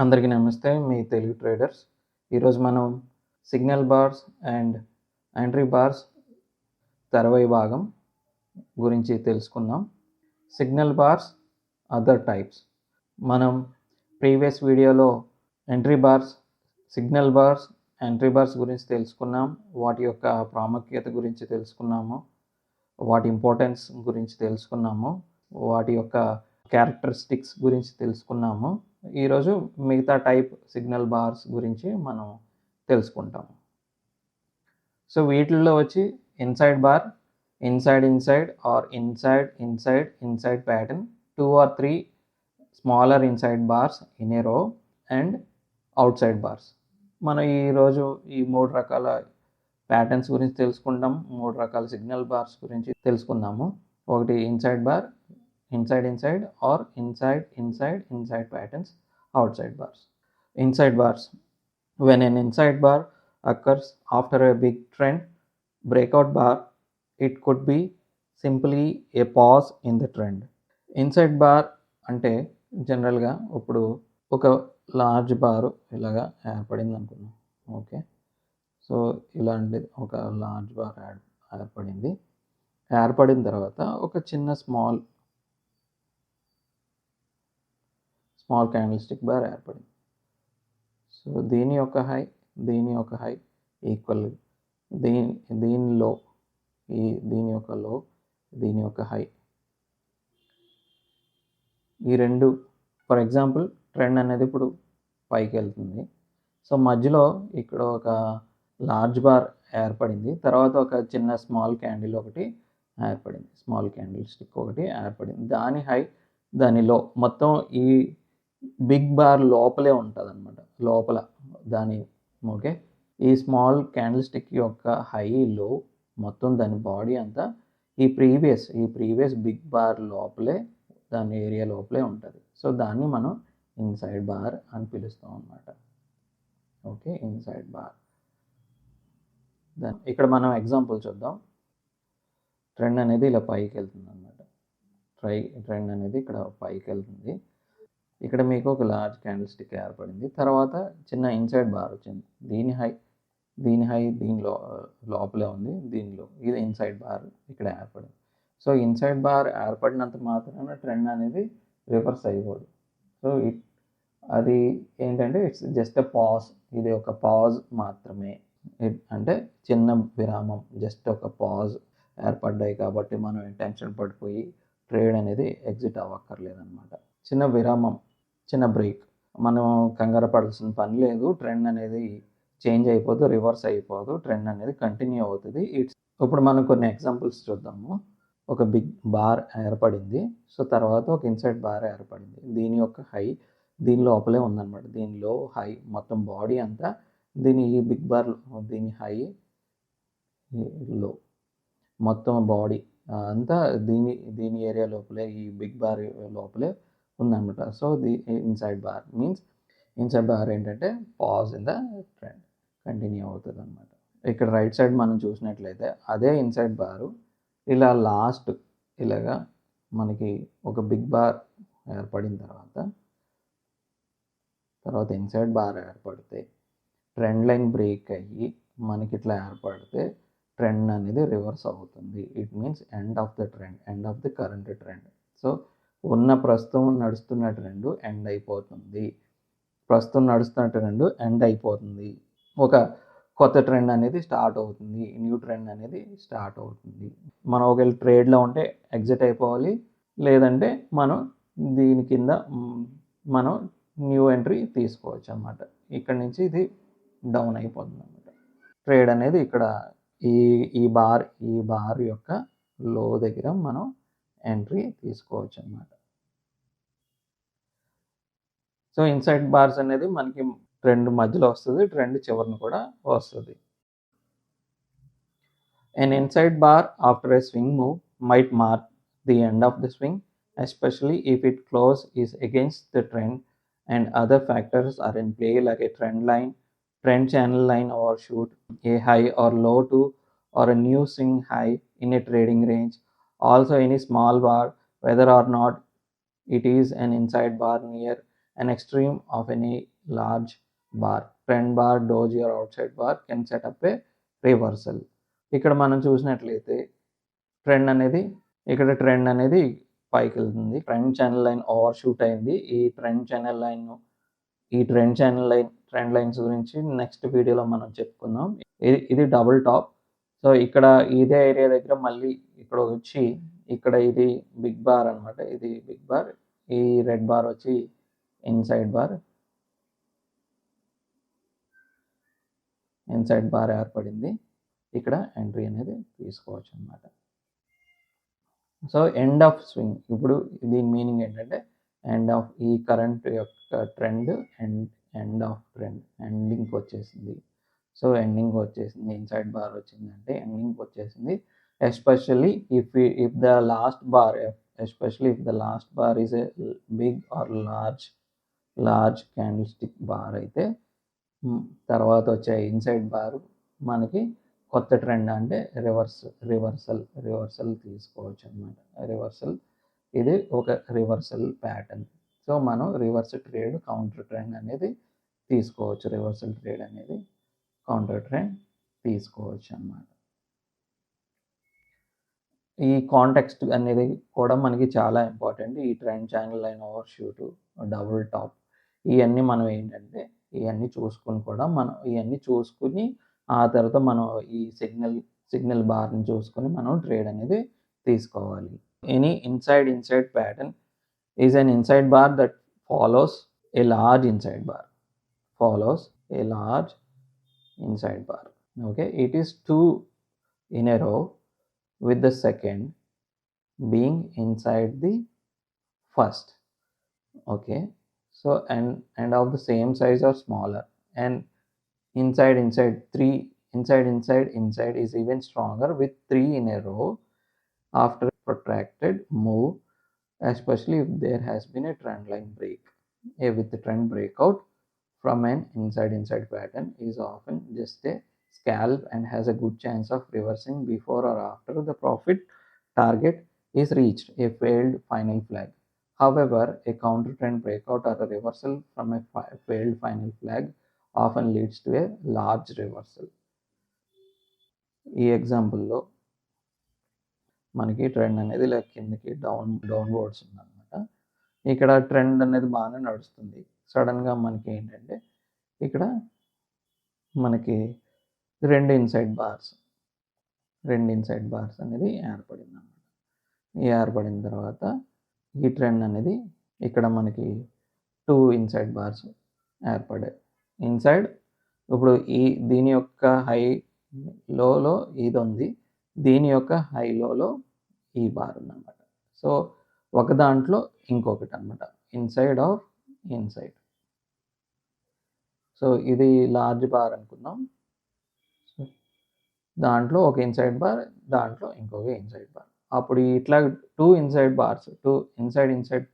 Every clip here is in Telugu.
అందరికీ నమస్తే. మీ తెలుగు ట్రేడర్స్. ఈరోజు మనం signal bars and entry bars తర్వాయి భాగం గురించి తెలుసుకుందాం. Signal bars, other types. మనం ప్రీవియస్ వీడియోలో entry bars, signal bars, entry bars గురించి తెలుసుకున్నాం. వాటి యొక్క ప్రాముఖ్యత గురించి తెలుసుకున్నాము. వాటి ఇంపార్టెన్స్ గురించి తెలుసుకున్నాము. వాటి యొక్క క్యారెక్టరిస్టిక్స్ గురించి తెలుసుకున్నాము. ఈరోజు మిగతా టైప్ సిగ్నల్ బార్స్ గురించి మనం తెలుసుకుంటాము. సో వీటిల్లో వచ్చి inside bar, inside or inside pattern, 2 or 3 smaller inside bars in a row and out side bars. మనం ఈరోజు ఈ 3 రకాల ప్యాటర్న్స్ గురించి తెలుసుకుంటాం. 3 రకాల సిగ్నల్ బార్స్ గురించి తెలుసుకుందాము. ఒకటి inside bar, inside or inside patterns, outside bars. Inside bars. When an inside bar occurs after a big trend breakout bar, it could be simply a pause in the trend. Inside bar అంటే జనరల్గా ఇప్పుడు ఒక లార్జ్ బార్ ఇలాగా ఏర్పడింది అనుకున్నాం. ఓకే, సో ఇలాంటి ఒక లార్జ్ బార్ ఏర్పడింది. ఏర్పడిన తర్వాత ఒక చిన్న స్మాల్ క్యాండిల్ స్టిక్ బార్ ఏర్పడింది. సో దీని యొక్క హై ఈక్వల్, దీని లో, దీని యొక్క హై, ఈ రెండు. ఫర్ ఎగ్జాంపుల్ ట్రెండ్ అనేది ఇప్పుడు పైకి వెళ్తుంది. సో మధ్యలో ఇక్కడ ఒక లార్జ్ బార్ ఏర్పడింది. తర్వాత ఒక చిన్న స్మాల్ క్యాండిల్ ఒకటి ఏర్పడింది, స్మాల్ క్యాండిల్ స్టిక్ ఒకటి ఏర్పడింది. దాని హై, దాని లో, మొత్తం ఈ బిగ్ బార్ లోపలే ఉంటుంది అనమాట, లోపల దాని. ఓకే, ఈ స్మాల్ క్యాండిల్ స్టిక్ యొక్క హై లో మొత్తం దాని బాడీ అంతా ఈ ప్రీవియస్ బిగ్ బార్ లోపలే, దాని ఏరియా లోపలే ఉంటుంది. సో దాన్ని మనం ఇన్సైడ్ బార్ అని పిలుస్తాం అన్నమాట. Okay, inside bar. ఇక్కడ మనం ఎగ్జాంపుల్ చూద్దాం. ట్రెండ్ అనేది ఇలా పైకి వెళ్తుంది అనమాట. ట్రెండ్ అనేది ఇక్కడ పైకి వెళ్తుంది. ఇక్కడ మీకు ఒక లార్జ్ క్యాండిల్ స్టిక్ ఏర్పడింది. తర్వాత చిన్న ఇన్సైడ్ బార్ వచ్చింది. దీని హై దీనిలో లోపలే ఉంది. దీనిలో ఇది ఇన్సైడ్ బార్ ఇక్కడ ఏర్పడింది. సో ఇన్సైడ్ బార్ ఏర్పడినంత మాత్రాన ట్రెండ్ అనేది రివర్స్ అయిపోదు. సో అది ఏంటంటే ఇట్స్ జస్ట్ ఎ పాజ్. ఇది ఒక పాజ్ మాత్రమే, అంటే చిన్న విరామం, జస్ట్ ఒక పాజ్ ఏర్పడ్డాయి కాబట్టి మనం టెన్షన్ పడిపోయి ట్రేడ్ అనేది ఎగ్జిట్ అవ్వక్కర్లేదన్నమాట. చిన్న విరామం, చిన్న బ్రేక్, మనం కంగారు పడాల్సిన పని లేదు. ట్రెండ్ అనేది చేంజ్ అయిపోదు, రివర్స్ అయిపోదు, ట్రెండ్ అనేది కంటిన్యూ అవుతుంది. ఇప్పుడు మనం కొన్ని ఎగ్జాంపుల్స్ చూద్దాము. ఒక బిగ్ బార్ ఏర్పడింది. సో తర్వాత ఒక ఇన్సైడ్ బార్ ఏర్పడింది. దీని యొక్క హై దీని లోపలే ఉందన్నమాట. దీనిలో హై మొత్తం బాడీ అంతా ఈ బిగ్ బార్, దీని హై లో మొత్తం బాడీ అంతా దీని ఏరియా లోపలే, ఈ బిగ్ బార్ లోపలే ఉందన్నమాట. So inside bar means, inside bar ఏంటంటే pause in the trend, continue అవుతుంది అనమాట. ఇక్కడ రైట్ సైడ్ మనం చూసినట్లయితే అదే ఇన్సైడ్ బారు ఇలా లాస్ట్ ఇలాగా మనకి ఒక బిగ్ బార్ ఏర్పడిన తర్వాత ఇన్సైడ్ బార్ ఏర్పడితే, ట్రెండ్ లైన్ బ్రేక్ అయ్యి మనకి ఇట్లా ఏర్పడితే ట్రెండ్ అనేది రివర్స్ అవుతుంది. It means end of the trend, end of the current trend. So ప్రస్తుతం నడుస్తున్న ట్రెండ్ ఎండ్ అయిపోతుంది. ఒక కొత్త ట్రెండ్ అనేది స్టార్ట్ అవుతుంది, న్యూ ట్రెండ్ అనేది స్టార్ట్ అవుతుంది. మనం ఒకవేళ ట్రేడ్లో ఉంటే ఎగ్జిట్ అయిపోవాలి, లేదంటే మనం దీని కింద మనం న్యూ ఎంట్రీ తీసుకోవచ్చు అన్నమాట. ఇక్కడ నుంచి ఇది డౌన్ అయిపోతుంది అన్నమాట. ట్రేడ్ అనేది ఇక్కడ ఈ బార్ యొక్క లో దగ్గర మనం ఎంట్రీ తీసుకోవచ్చు అన్నమాట. సో ఇన్సైడ్ బార్స్ అనేది మనకి ట్రెండ్ మధ్యలో వస్తుంది, ట్రెండ్ చివరన కూడా వస్తుంది. An inside bar after a swing move might mark the end of the swing, especially if its close is against the trend and other factors are in play like a trend line, trend channel line overshoot, a high or low to or a new swing high in a trading range. Also any small bar, whether or not it is an inside bar near an extreme of any large bar, trend bar, doji or outside bar can set up a reversal. ఇక్కడ మనం చూసినట్లయితే ట్రెండ్ అనేది పైకి వెళ్తుంది. Trend channel line over shoot అయింది. ఈ ట్రెండ్ లైన్స్ గురించి నెక్స్ట్ వీడియోలో మనం చెప్పుకుందాం. ఇది డబుల్ టాప్. సో ఇక్కడ ఇదే ఏరియా దగ్గర మళ్ళీ ఇక్కడ వచ్చి ఇక్కడ ఇది బిగ్ బార్ అనమాట. ఇది బిగ్ బార్, ఈ రెడ్ బార్ వచ్చి ఇన్సైడ్ బార్ ఏర్పడింది. ఇక్కడ ఎంట్రీ అనేది తీసుకోవచ్చు అనమాట. సో ఎండ్ ఆఫ్ స్వింగ్, ఇప్పుడు దీని మీనింగ్ ఏంటంటే ఎండ్ ఆఫ్ ఈ కరెంట్ యొక్క ట్రెండ్ ఎండ్ ఆఫ్ ట్రెండ్ ఎండింగ్కి వచ్చేసింది. సో ఎండింగ్ వచ్చేసింది, ఇన్సైడ్ బార్ వచ్చిందంటే ఎండింగ్ వచ్చేసింది. Especially if the last bar is a big or large candlestick bar అయితే తర్వాత వచ్చే ఇన్సైడ్ బార్ మనకి కొత్త ట్రెండ్ అంటే రివర్సల్ తీసుకోవచ్చు అనమాట. ఇది ఒక రివర్సల్ ప్యాటర్న్. సో మనం రివర్స్ ట్రేడ్ కౌంటర్ ట్రెండ్ అనేది తీసుకోవచ్చు. రివర్సల్ ట్రేడ్ అనేది కౌంటర్ ట్రెండ్ తీసుకోవచ్చు అన్నమాట. ఈ కాంటెక్స్ట్ అనేది కూడా మనకి చాలా ఇంపార్టెంట్. ఈ trend channel line over shoot, double tap, ఇవన్నీ మనం ఏంటంటే ఇవన్నీ చూసుకుని ఆ తర్వాత మనం ఈ సిగ్నల్ బార్ని చూసుకొని మనం ట్రేడ్ అనేది తీసుకోవాలి. Any inside pattern is an inside bar that follows a large inside bar. Okay, it is 2 in a row with the second being inside the first. Okay, so and of the same size or smaller, and inside is even stronger with 3 in a row after protracted move, especially if there has been a trend line break. With the trend breakout from an inside pattern is often just a scalp and has a good chance of reversing before or after the profit target is reached, a failed final flag. However, a counter trend breakout or a reversal from a failed final flag often leads to a large reversal. ఈ ఎగ్జాంపుల్లో మనకి ట్రెండ్ అనేది ఇలా కిందకి డౌన్వర్డ్స్ ఉందన్నమాట. ఇక్కడ ట్రెండ్ అనేది బాగానే నడుస్తుంది. సడన్గా మనకి ఏంటంటే ఇక్కడ మనకి రెండు ఇన్సైడ్ బార్స్ అనేది ఏర్పడింది అన్నమాట. ఏర్పడిన తర్వాత ఈ ట్రెండ్ అనేది ఇక్కడ మనకి 2 ఇన్సైడ్ బార్స్ ఏర్పడాయి. ఇప్పుడు దీని యొక్క హై లోలో ఇది ఉంది, దీని యొక్క హై లోలో ఈ బార్ ఉందన్నమాట. సో ఒక దాంట్లో ఇంకొకటి అనమాట, ఇన్సైడ్. సో ఇది లార్జ్ బార్ అనుకుందాం. దాంట్లో ఒక ఇన్సైడ్ బార్, దాంట్లో ఇంకొక ఇన్సైడ్ బార్. అప్పుడు ఇట్లా 2 ఇన్సైడ్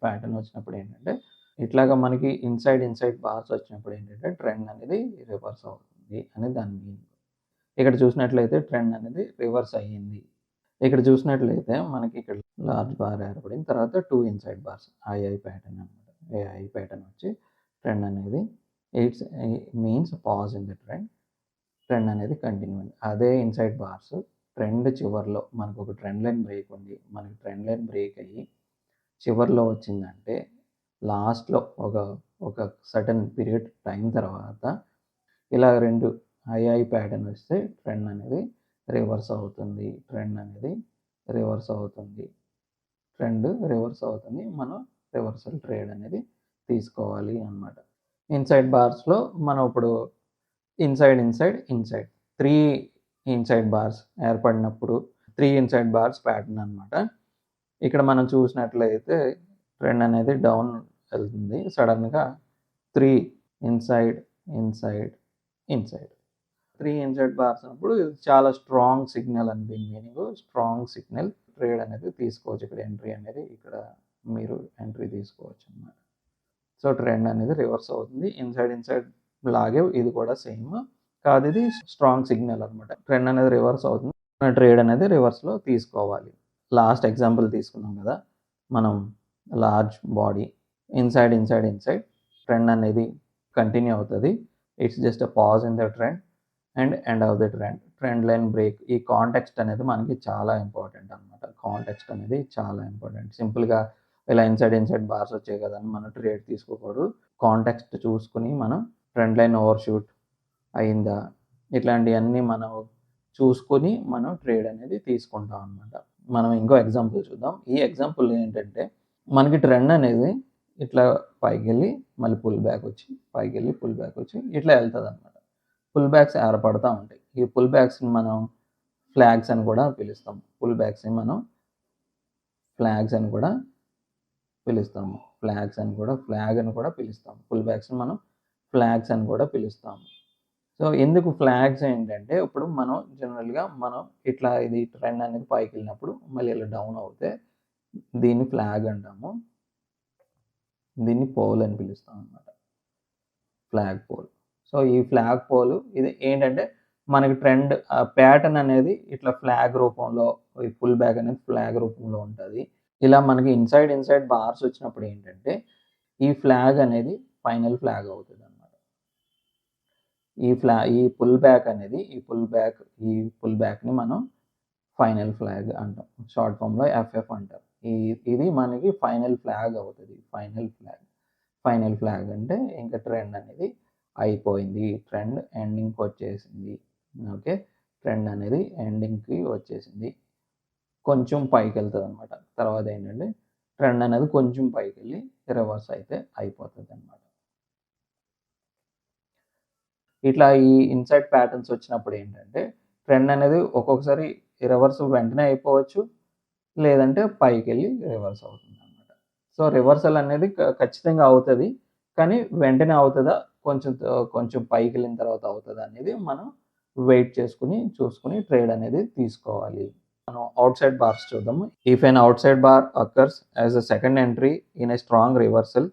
ప్యాటర్న్ వచ్చినప్పుడు ఏంటంటే ఇట్లాగా మనకి ఇన్సైడ్ బార్స్ వచ్చినప్పుడు ఏంటంటే ట్రెండ్ అనేది రివర్స్ అవుతుంది అని దాని మీనింగ్. ఇక్కడ చూసినట్లయితే ట్రెండ్ అనేది రివర్స్ అయ్యింది. ఇక్కడ చూసినట్లయితే మనకి ఇక్కడ లార్జ్ బార్ ఏర్పడిన తర్వాత 2 ఇన్సైడ్ బార్స్ ఐఐ ప్యాటర్న్ అనమాట. ఐఐ ప్యాటర్న్ వచ్చి ట్రెండ్ అనేది it's means pause in the trend అనేది కంటిన్యూ. అదే ఇన్సైడ్ బార్స్ ట్రెండ్ చివరిలో మనకు ఒక ట్రెండ్ లైన్ బ్రేక్ ఉంది, మనకి ట్రెండ్ లైన్ బ్రేక్ అయ్యి చివరిలో వచ్చిందంటే లాస్ట్లో ఒక సర్టన్ పీరియడ్ టైం తర్వాత ఇలా 2 ఐఐ ప్యాటర్న్ వస్తే ట్రెండ్ అనేది రివర్స్ అవుతుంది. మనం రివర్సల్ ట్రేడ్ అనేది తీసుకోవాలి అన్నమాట. ఇన్సైడ్ బార్స్లో మనం ఇప్పుడు ఇన్సైడ్ 3 ఇన్సైడ్ బార్స్ ఏర్పడినప్పుడు 3 ఇన్సైడ్ బార్స్ ప్యాటర్న్ అనమాట. ఇక్కడ మనం చూసినట్లయితే ట్రెండ్ అనేది డౌన్ వెళ్తుంది. సడన్గా 3 ఇన్సైడ్ 3 ఇన్సైడ్ బార్స్ అన్నప్పుడు ఇది చాలా స్ట్రాంగ్ సిగ్నల్ అని దీని మీనింగ్. స్ట్రాంగ్ సిగ్నల్ ట్రేడ్ అనేది తీసుకోవచ్చు. ఇక్కడ ఇక్కడ మీరు ఎంట్రీ తీసుకోవచ్చు అన్నమాట. సో ట్రెండ్ అనేది రివర్స్ అవుతుంది. ఇన్సైడ్ లాగే ఇది కూడా సేమ్ కాదు, ఇది స్ట్రాంగ్ సిగ్నల్ అనమాట. ట్రెండ్ అనేది రివర్స్ అవుతుంది, ట్రేడ్ అనేది రివర్స్లో తీసుకోవాలి. లాస్ట్ ఎగ్జాంపుల్ తీసుకున్నాం కదా మనం, లార్జ్ బాడీ ఇన్సైడ్ ట్రెండ్ అనేది కంటిన్యూ అవుతుంది. It's just a pause in the trend and end of the trend line break. ఈ కాంటెక్స్ట్ అనేది మనకి చాలా ఇంపార్టెంట్ అనమాట. కాంటెక్స్ట్ అనేది చాలా ఇంపార్టెంట్. సింపుల్గా ఇలా ఇన్సైడ్ బార్స్ వచ్చాయి కదా అని మనం ట్రేడ్ తీసుకోకూడదు. కాంటెక్స్ట్ చూసుకుని మనం ట్రెండ్ లైన్ ఓవర్ షూట్ అయిందా, ఇట్లాంటివన్నీ మనం చూసుకొని మనం ట్రేడ్ అనేది తీసుకుంటాం అనమాట. మనం ఇంకో ఎగ్జాంపుల్ చూద్దాం. ఈ ఎగ్జాంపుల్ ఏంటంటే మనకి ట్రెండ్ అనేది ఇట్లా పైకి వెళ్ళి మళ్ళీ పుల్ బ్యాక్ వచ్చి పైకి వెళ్ళి పుల్ బ్యాక్ వచ్చి ఇట్లా వెళ్తుంది అనమాట. పుల్ బ్యాక్స్ ఏర్పడుతూ ఉంటాయి. ఈ పుల్ బ్యాక్స్ని మనం ఫ్లాగ్స్ అని కూడా పిలుస్తాం. పుల్ బ్యాక్స్ని మనం ఫ్లాగ్స్ అని కూడా పిలుస్తాము. ఫ్లాగ్ అని కూడా పిలుస్తాము. పుల్ బ్యాక్స్ని మనం ఫ్లాగ్స్ అని కూడా పిలుస్తాము. సో ఎందుకు ఫ్లాగ్స్ ఏంటంటే ఇప్పుడు మనం జనరల్గా మనం ఇట్లా ఇది ట్రెండ్ అనేది పైకి వెళ్ళినప్పుడు మళ్ళీ ఇలా డౌన్ అవుతే దీన్ని ఫ్లాగ్ అంటాము. దీన్ని పోల్ అని పిలుస్తాం అనమాట. Flagpole. సో ఈ ఫ్లాగ్ పోల్ ఇది ఏంటంటే మనకి ట్రెండ్ ప్యాటర్న్ అనేది ఇట్లా ఫ్లాగ్ రూపంలో, ఈ పుల్ బ్యాక్ అనేది ఫ్లాగ్ రూపంలో ఉంటుంది. ఇలా మనకి ఇన్సైడ్ బార్స్ వచ్చినప్పుడు ఏంటంటే ఈ ఫ్లాగ్ అనేది ఫైనల్ ఫ్లాగ్ అవుతుంది అనమాట. ఈ పుల్ బ్యాక్ని మనం ఫైనల్ ఫ్లాగ్ అంటాం. షార్ట్ ఫామ్లో ఎఫ్ఎఫ్ అంటారు. ఇది మనకి ఫైనల్ ఫ్లాగ్ అవుతుంది. ఫైనల్ ఫ్లాగ్ అంటే ఇంకా ట్రెండ్ అనేది అయిపోయింది, ట్రెండ్ ఎండింగ్కి వచ్చేసింది. ఓకే, ట్రెండ్ అనేది ఎండింగ్కి వచ్చేసింది, కొంచెం పైకి వెళ్తుంది అనమాట. తర్వాత ఏంటంటే ట్రెండ్ అనేది కొంచెం పైకి వెళ్ళి రివర్స్ అయితే అయిపోతుంది అనమాట. ఇట్లా ఈ ఇన్సైడ్ ప్యాటర్న్స్ వచ్చినప్పుడు ఏంటంటే ట్రెండ్ అనేది ఒక్కొక్కసారి రివర్స్ వెంటనే అయిపోవచ్చు, లేదంటే పైకి వెళ్ళి రివర్స్ అవుతుంది అనమాట. సో రివర్సల్ అనేది ఖచ్చితంగా అవుతుంది, కానీ వెంటనే అవుతుందా, కొంచెం పైకి వెళ్ళిన తర్వాత అవుతుందా అనేది మనం వెయిట్ చూసుకుని ట్రేడ్ అనేది తీసుకోవాలి. మనం అవుట్ సైడ్ బార్స్ చూద్దాము. If an outside bar occurs as a second entry in a strong reversal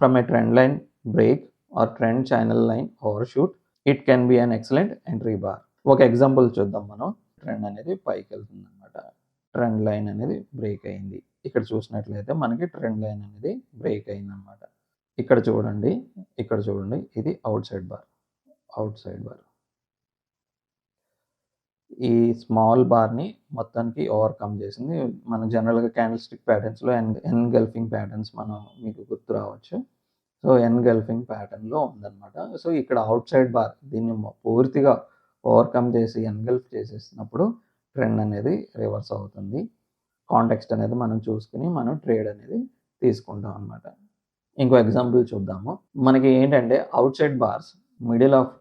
from a trend line break or trend channel line overshoot, it can be an excellent entry bar. ఒక ఎగ్జాంపుల్ చూద్దాం. మనం ట్రెండ్ అనేది పైకి వెళ్తుంది అనమాట. ట్రెండ్ లైన్ అనేది బ్రేక్ అయింది. ఇక్కడ చూసినట్లయితే మనకి ట్రెండ్ లైన్ అనేది బ్రేక్ అయింది అనమాట. ఇక్కడ చూడండి, ఇది అవుట్ సైడ్ బార్. ఈ స్మాల్ బార్ని మొత్తానికి ఓవర్కమ్ చేసింది. మనం జనరల్గా క్యాండిల్ స్టిక్ ప్యాటర్న్స్లో ఎన్గల్ఫింగ్ ప్యాటర్న్స్ మనం మీకు గుర్తు రావచ్చు. సో ఎన్గల్ఫింగ్ ప్యాటర్న్లో ఉందన్నమాట. సో ఇక్కడ అవుట్ సైడ్ బార్ దీన్ని పూర్తిగా ఓవర్కమ్ చేసి ఎన్గల్ఫ్ చేసేసినప్పుడు ట్రెండ్ అనేది రివర్స్ అవుతుంది. కాంటెక్స్ట్ అనేది మనం చూసుకుని మనం ట్రేడ్ అనేది తీసుకుంటాం అనమాట. ఇంకో ఎగ్జాంపుల్ చూద్దాము. మనకి ఏంటంటే out side bars middle of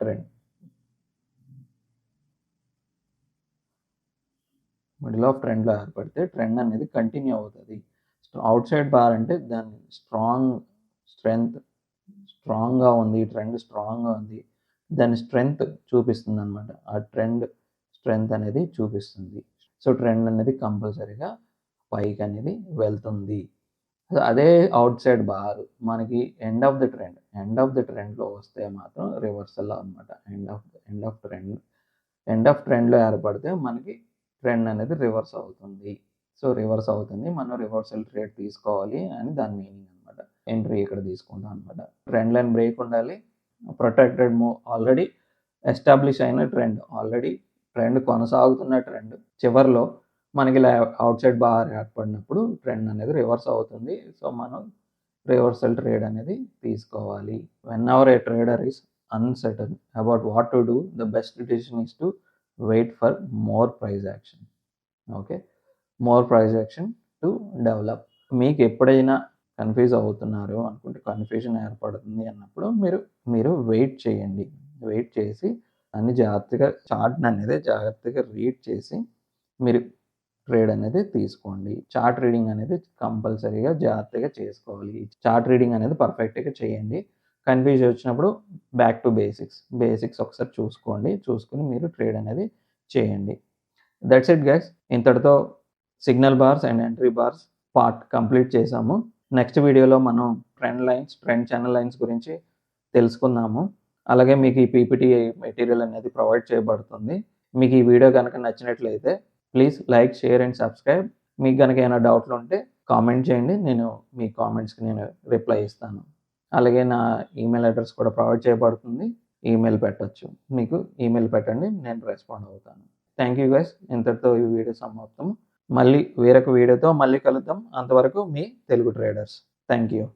ట్రెండ్లో ఏర్పడితే ట్రెండ్ అనేది కంటిన్యూ అవుతుంది. అవుట్ సైడ్ బార్ అంటే దాని స్ట్రాంగ్గా ఉంది, ట్రెండ్ స్ట్రాంగ్గా ఉంది, దాని స్ట్రెంగ్త్ చూపిస్తుంది అనమాట. ఆ ట్రెండ్ స్ట్రెంగ్త్ అనేది చూపిస్తుంది. సో ట్రెండ్ అనేది కంపల్సరీగా పైకి అనేది వెళ్తుంది. అదే అవుట్ సైడ్ బార్ మనకి ఎండ్ ఆఫ్ ద ట్రెండ్లో వస్తే మాత్రం రివర్సల్ అనమాట. ఎండ్ ఆఫ్ ట్రెండ్లో ఏర్పడితే మనకి ట్రెండ్ అనేది రివర్స్ అవుతుంది. సో రివర్స్ అవుతుంది, మనం రివర్సల్ ట్రేడ్ తీసుకోవాలి అని దాని మీనింగ్ అనమాట. ఎంట్రీ ఇక్కడ తీసుకుంటాం అనమాట. ట్రెండ్ లైన్ బ్రేక్ ఉండాలి, ప్రొటెక్టెడ్ మూవ్, ఆల్రెడీ ఎస్టాబ్లిష్ అయిన ట్రెండ్ కొనసాగుతున్న ట్రెండ్ చివరిలో మనకి అవుట్ సైడ్ బార్ ఏర్పడినప్పుడు ట్రెండ్ అనేది రివర్స్ అవుతుంది. సో మనం రివర్సల్ ట్రేడ్ అనేది తీసుకోవాలి. When ever A trader is uncertain about what to do, the best decision is to wait for more price action. Okay, more price action to develop. మీకు ఎప్పుడైనా కన్ఫ్యూజ్ అవుతున్నారు అనుకుంటే, కన్ఫ్యూజన్ ఏర్పడుతుంది అన్నప్పుడు మీరు వెయిట్ చేసి అన్ని జాగ్రత్తగా చార్ట్ని అనేది జాగ్రత్తగా రీడ్ చేసి మీరు ట్రేడ్ అనేది తీసుకోండి. చార్ట్ రీడింగ్ అనేది కంపల్సరీగా జాగ్రత్తగా చేసుకోవాలి. చార్ట్ రీడింగ్ అనేది పర్ఫెక్ట్గా చేయండి. కన్ఫ్యూజ్ వచ్చినప్పుడు బ్యాక్ టు బేసిక్స్ ఒకసారి చూసుకుని మీరు ట్రేడ్ అనేది చేయండి. That's it guys. ఇంతటితో signal bars and entry bars part complete చేసాము. నెక్స్ట్ వీడియోలో మనం ట్రెండ్ ఛానల్ లైన్స్ గురించి తెలుసుకుందాము. అలాగే మీకు ఈ పీపీటీ మెటీరియల్ అనేది ప్రొవైడ్ చేయబడుతుంది. మీకు ఈ వీడియో కనుక నచ్చినట్లయితే please like, share and subscribe. మీకు కనుక ఏమైనా డౌట్లు ఉంటే కామెంట్ చేయండి. మీ కామెంట్స్కి నేను రిప్లై ఇస్తాను. అలాగే నా ఈమెయిల్ అడ్రస్ కూడా ప్రొవైడ్ చేయబడుతుంది. ఈమెయిల్ పెట్టొచ్చు. మీకు ఈమెయిల్ పెట్టండి, నేను రెస్పాండ్ అవుతాను. Thank you guys. ఇంతటితో ఈ వీడియో సమాప్తం. మళ్ళీ వేరొక వీడియోతో మళ్ళీ కలుద్దాం. అంతవరకు మీ తెలుగు ట్రేడర్స్. Thank you.